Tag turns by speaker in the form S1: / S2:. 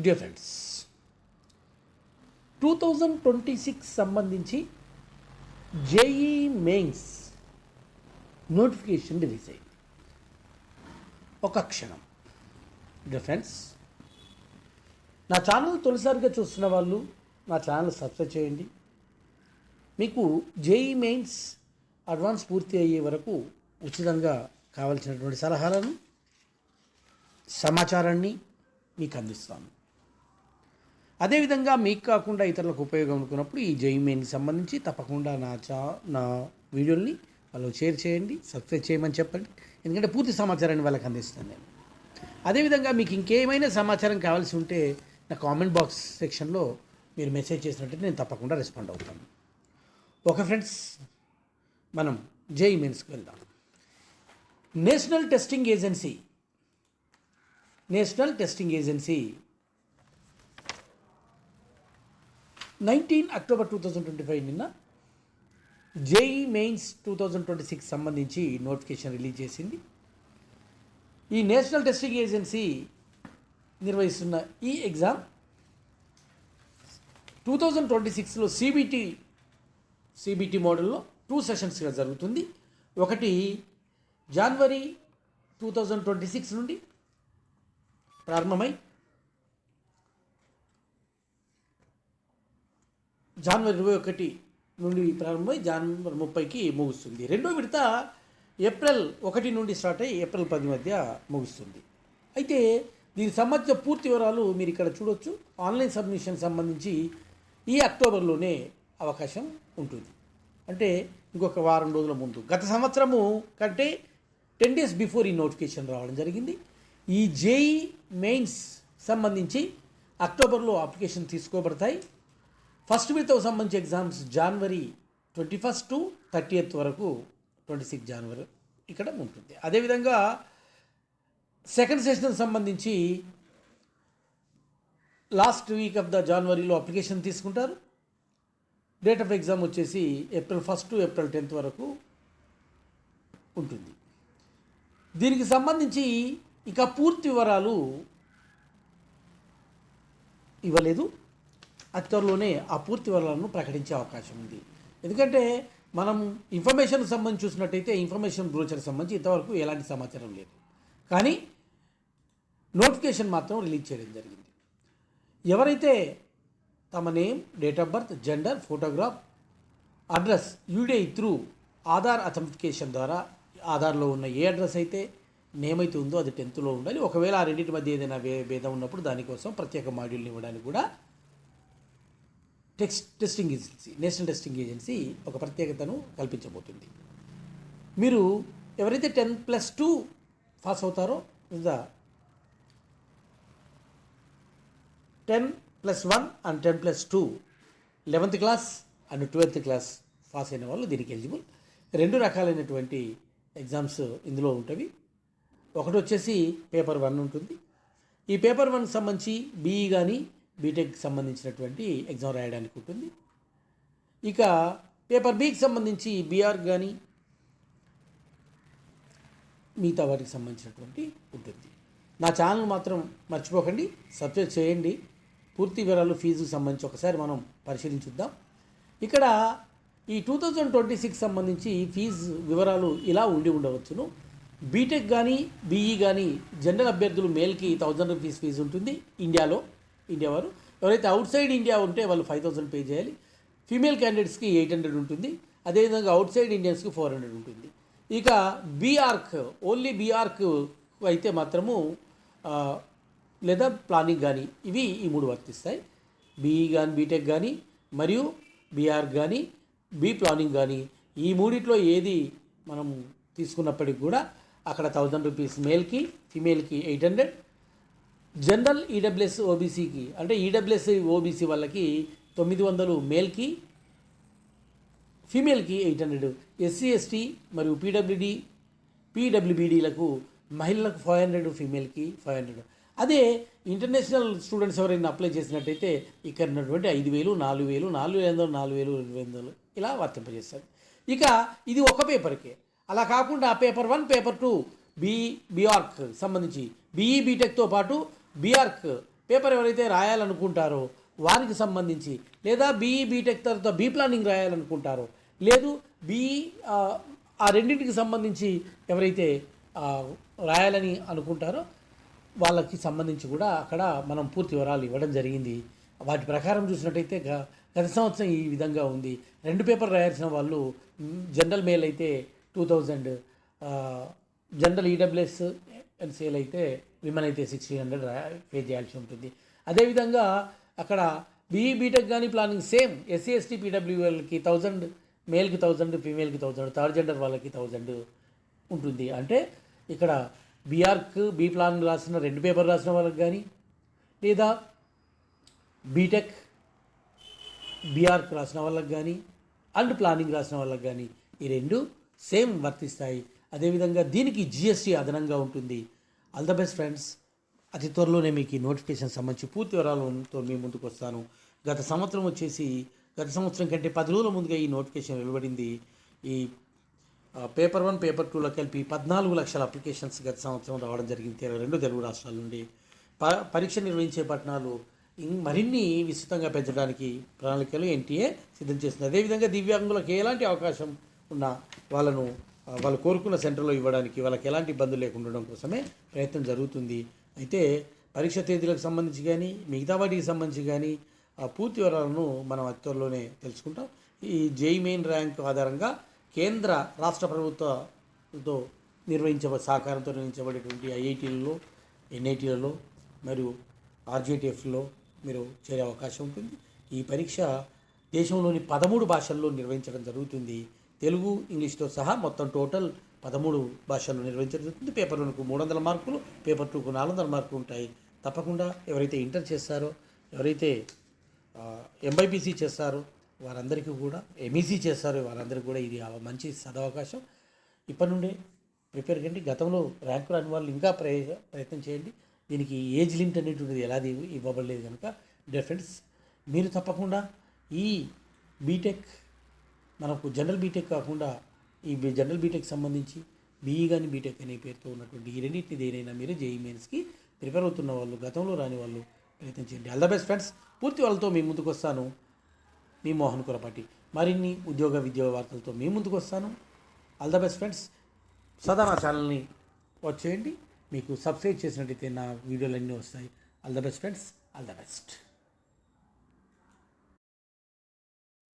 S1: Dear friends, 2026 సంబంధించి JEE mains notification release అయింది. ఒక క్షణం. డియర్ ఫ్రెండ్స్, నా ఛానల్ తొలిసారిగా చూస్తున్న వాళ్ళు నా ఛానల్ సబ్స్క్రైబ్ చేయండి. మీకు జేఈ మెయిన్స్ అడ్వాన్స్ పూర్తి అయ్యే వరకు ఉచితంగా కావలసినటువంటి సలహాలను, సమాచారాన్ని మీకు అందిస్తాను. అదేవిధంగా మీకు కాకుండా ఇతరులకు ఉపయోగం అనుకున్నప్పుడు ఈ జేఈ మెయిన్కి సంబంధించి తప్పకుండా నా వీడియోని వాళ్ళు షేర్ చేయండి, సబ్స్క్రైబ్ చేయమని చెప్పండి. ఎందుకంటే పూర్తి సమాచారాన్ని వాళ్ళకి అందిస్తాను నేను. అదేవిధంగా మీకు ఇంకేమైనా సమాచారం కావాల్సి ఉంటే నా కామెంట్ బాక్స్ సెక్షన్లో మీరు మెసేజ్ చేసినట్టు నేను తప్పకుండా రెస్పాండ్ అవుతాను. ఓకే ఫ్రెండ్స్, మనం జేఈ మెయిన్స్కి వెళ్దాం. నేషనల్ టెస్టింగ్ ఏజెన్సీ 19 అక్టోబర్ 2025 నిన్న జేఈ మెయిన్స్ 2026 సంబంధించి నోటిఫికేషన్ రిలీజ్ చేసింది. ఈ నేషనల్ టెస్టింగ్ ఏజెన్సీ నిర్వహిస్తున్న ఈ ఎగ్జామ్ 2026లో సిబిటి మోడల్లో 2 సెషన్స్గా జరుగుతుంది. ఒకటి జనవరి 2026 నుండి ప్రారంభమై జనవరి 21 నుండి ప్రారంభమై జనవరి 30కి ముగుస్తుంది. రెండో విడత ఏప్రిల్ 1 నుండి స్టార్ట్ అయ్యి ఏప్రిల్ 10 మధ్య ముగుస్తుంది. అయితే దీనికి సంబంధించిన పూర్తి వివరాలు మీరు ఇక్కడ చూడొచ్చు. ఆన్లైన్ సబ్మిషన్ సంబంధించి ఈ అక్టోబర్లోనే అవకాశం ఉంటుంది. అంటే ఇంకొక వారం రోజుల ముందు. గత సంవత్సరము కంటే 10 days బిఫోర్ ఈ నోటిఫికేషన్ రావడం జరిగింది. ఈ జేఈ మెయిన్స్ సంబంధించి అక్టోబర్లో అప్లికేషన్ తీసుకోబడతాయి. ఫస్ట్ విడతకు సంబంధించి ఎగ్జామ్స్ జనవరి 21 to 30 వరకు 26 జనవరి ఇక్కడ ఉంటుంది. అదేవిధంగా సెకండ్ సెషన్ సంబంధించి లాస్ట్ వీక్ ఆఫ్ ద జనవరిలో అప్లికేషన్ తీసుకుంటారు. డేట్ ఆఫ్ ఎగ్జామ్ వచ్చేసి ఏప్రిల్ 1 to ఏప్రిల్ 10 వరకు ఉంటుంది. దీనికి సంబంధించి ఇక పూర్తి వివరాలు ఇవ్వలేదు. అక్టోబర్లోనే ఆ పూర్తి వివరాలను ప్రకటించే అవకాశం ఉంది. ఎందుకంటే మనం ఇన్ఫర్మేషన్ సంబంధించి చూసినట్టయితే ఇన్ఫర్మేషన్ బ్రోచర్ సంబంధించి ఇంతవరకు ఎలాంటి సమాచారం లేదు. కానీ నోటిఫికేషన్ మాత్రం రిలీజ్ చేయడం జరిగింది. ఎవరైతే తమ name, date of birth, gender, photograph, address UIDAI through Aadhaar authentication ద్వారా ఆధార్లో ఉన్న ఏ అడ్రస్ అయితే నేమ్ అయితే ఉందో అది 10th ఉండాలి. ఒకవేళ ఆ రెండింటి మధ్య ఏదైనా భేదం ఉన్నప్పుడు దానికోసం ప్రత్యేక మాడ్యూల్ని ఇవ్వడానికి కూడా testing agency, national testing agency ఒక ప్రత్యేకతను కల్పించబోతుంది. మీరు ఎవరైతే 10+2 పాస్ అవుతారో, 10+1 and 10+2 11th class and 12th class pass అయిన వాళ్ళు దీనికి ఎలిజిబుల్. 2 రకాలైనటువంటి ఎగ్జామ్స్ ఇందులో ఉంటవి. ఒకటి వచ్చేసి పేపర్ 1 ఉంటుంది. ఈ పేపర్ 1 సంబంధించి బీఈ కానీ బీటెక్ సంబంధించినటువంటి ఎగ్జామ్ రాయడానికి ఉంటుంది. ఇక పేపర్ బికి సంబంధించి బీఆర్ కానీ మిగతా వాటికి సంబంధించినటువంటి ఉంటుంది. నా ఛానల్ మాత్రం మర్చిపోకండి, సబ్స్క్రైబ్ చేయండి. పూర్తి వివరాలు, ఫీజుకు సంబంధించి ఒకసారి మనం పరిశీలించుద్దాం. ఇక్కడ ఈ 2026 సంబంధించి ఫీజు వివరాలు ఇలా ఉండవచ్చును. బీటెక్ కానీ బీఈ కానీ జనరల్ అభ్యర్థులు మేల్కి 1000 రూపీస్ ఫీజు ఉంటుంది ఇండియా వారు. ఎవరైతే అవుట్ సైడ్ ఇండియా ఉంటే వాళ్ళు 5000 పే చేయాలి. ఫీమేల్ క్యాండిడేట్స్కి 800 ఉంటుంది. అదేవిధంగా అవుట్ సైడ్ ఇండియన్స్కి 400 ఉంటుంది. ఇక బీఆర్క్, ఓన్లీ బీఆర్క్ అయితే మాత్రము లేదా ప్లానింగ్ కానీ ఇవి ఈ 3 వర్తిస్తాయి. బీఈ కానీ బీటెక్ కానీ మరియు బీఆర్క్ కానీ బీ ప్లానింగ్ కానీ ఈ మూడిట్లో ఏది మనం తీసుకున్నప్పటికి కూడా అక్కడ 1000 రూపీస్ మేల్కి, ఫీమేల్కి 800. జనరల్ ఈడబ్ల్యూఎస్ ఓబీసీకి అంటే ఈడబ్ల్యూఎస్ ఓబీసీ వాళ్ళకి 900 మేల్కి, ఫీమేల్కి 800. ఎస్సీ ఎస్టీ మరియు పీడబ్ల్యూబీడీలకు మహిళలకు 500, ఫీమేల్కి 500. అదే ఇంటర్నేషనల్ స్టూడెంట్స్ ఎవరైనా అప్లై చేసినట్టయితే ఇక్కడ ఉన్నటువంటి 5000, 4000, 4500, 4000, 2000 ఇలా వర్తింపజేస్తారు. ఇక ఇది ఒక పేపర్కే. అలా కాకుండా పేపర్ 1, పేపర్ 2 బీఆర్క్ సంబంధించి బీఈ బీటెక్తో పాటు బీఆర్క్ పేపర్ ఎవరైతే రాయాలనుకుంటారో వారికి సంబంధించి, లేదా బీఈ బీటెక్ తర్వాత బీ ప్లానింగ్ రాయాలనుకుంటారో, లేదు బీఈ ఆ రెండింటికి సంబంధించి ఎవరైతే రాయాలని అనుకుంటారో వాళ్ళకి సంబంధించి కూడా అక్కడ మనం పూర్తి వివరాలు ఇవ్వడం జరిగింది. వాటి ప్రకారం చూసినట్టయితే గత సంవత్సరం ఈ విధంగా ఉంది. 2 పేపర్ రాయాల్సిన వాళ్ళు జనరల్ మేల్ అయితే 2000, జనరల్ ఈడబ్ల్యూఎస్ ఎన్సీఎల్ అయితే విమెన్ అయితే 1600 పే చేయాల్సి ఉంటుంది. అదేవిధంగా అక్కడ బీఈ బీటెక్ కానీ ప్లానింగ్ సేమ్ ఎస్సీ ఎస్టీ పీడబ్ల్యూఎల్కి 1000, మేల్కి 1000, ఫీమేల్కి 1000, థర్డ్ జెండర్ వాళ్ళకి 1000 ఉంటుంది. అంటే ఇక్కడ బీఆర్క్ బీ ప్లాన్ రాసిన 2 పేపర్ రాసిన వాళ్ళకి కానీ, లేదా బీటెక్ బీఆర్క్ రాసిన వాళ్ళకి కానీ అండ్ ప్లానింగ్ రాసిన వాళ్ళకి కానీ ఈ 2 సేమ్ వర్తిస్తాయి. అదేవిధంగా దీనికి జిఎస్టీ అదనంగా ఉంటుంది. All the best friends. అతి త్వరలోనే మీకు ఈ నోటిఫికేషన్ సంబంధించి పూర్తి వివరాలతో మీ ముందుకు వస్తాను. గత సంవత్సరం కంటే 10 రోజుల ముందుగా ఈ నోటిఫికేషన్ వెలువడింది. ఈ పేపర్ 1 పేపర్ 2లో కలిపి 14 లక్షల అప్లికేషన్స్ గత సంవత్సరం రావడం జరిగింది 22 తెలుగు రాష్ట్రాల నుండి. పరీక్ష నిర్వహించే పట్టణాలు మరిన్ని విస్తృతంగా పెంచడానికి ప్రణాళికలు ఎన్టీఏ సిద్ధం చేస్తుంది. అదేవిధంగా దివ్యాంగులకు ఎలాంటి అవకాశం ఉన్నా వాళ్ళు కోరుకున్న సెంటర్లో ఇవ్వడానికి వాళ్ళకి ఎలాంటి ఇబ్బందులు లేకుండా ఉండడం కోసమే ప్రయత్నం జరుగుతుంది. అయితే పరీక్ష తేదీలకు సంబంధించి కానీ మిగతా వాటికి సంబంధించి కానీ పూర్తి వివరాలను మనం అతి త్వరలోనే తెలుసుకుంటాం. ఈ జేఈ మెయిన్ ర్యాంక్ ఆధారంగా కేంద్ర రాష్ట్ర ప్రభుత్వంతో సహకారంతో నిర్వహించబడేటువంటి ఐఐటీలలో, ఎన్ఐటీలలో మరియు ఆర్జేటీఎఫ్లో మీరు చేరే అవకాశం ఉంటుంది. ఈ పరీక్ష దేశంలోని 13 భాషల్లో నిర్వహించడం జరుగుతుంది. తెలుగు, ఇంగ్లీష్తో సహా మొత్తం టోటల్ 13 భాషల్లో నిర్వహించడం జరుగుతుంది. పేపర్ 1కు 300 మార్కులు, పేపర్ 2కు 400 మార్కులు ఉంటాయి. తప్పకుండా ఎవరైతే ఇంటర్ చేస్తారో, ఎవరైతే ఎంఐబీసీ చేస్తారో వారందరికీ కూడా, ఎంఈసీ చేస్తారో వారందరికీ కూడా ఇది మంచి సదవకాశం. ఇప్పటి నుండే ప్రిపేర్ కండి. గతంలో ర్యాంకు రాని వాళ్ళు ఇంకా ప్రయత్నం చేయండి. దీనికి ఏజ్ లిమిట్ అనేటువంటిది ఎలాది ఇవ్వబడలేదు కనుక ఫ్రెండ్స్ మీరు తప్పకుండా ఈ బీటెక్, మనకు జనరల్ బీటెక్ కాకుండా ఈ జనరల్ బీటెక్ సంబంధించి బీఈ కానీ బీటెక్ అనే పేరుతో ఉన్నటువంటి ఈ రెండింటిని దేనైనా మీరు జేఈ మెయిన్స్కి ప్రిపేర్ అవుతున్న వాళ్ళు, గతంలో రాని వాళ్ళు ప్రయత్నం చేయండి. All the best friends. పూర్తి వాళ్ళతో మీ ముందుకు వస్తాను. మీ మోహన్ కురపాటి. మరిన్ని విద్యోగ వార్తలతో మీ ముందుకు వస్తాను. All the best friends. సదా నా ఛానల్ని వాచ్ చేయండి. మీకు సబ్స్క్రైబ్ చేసినట్టయితే నా వీడియోలు అన్నీ వస్తాయి. All the best friends. All the best.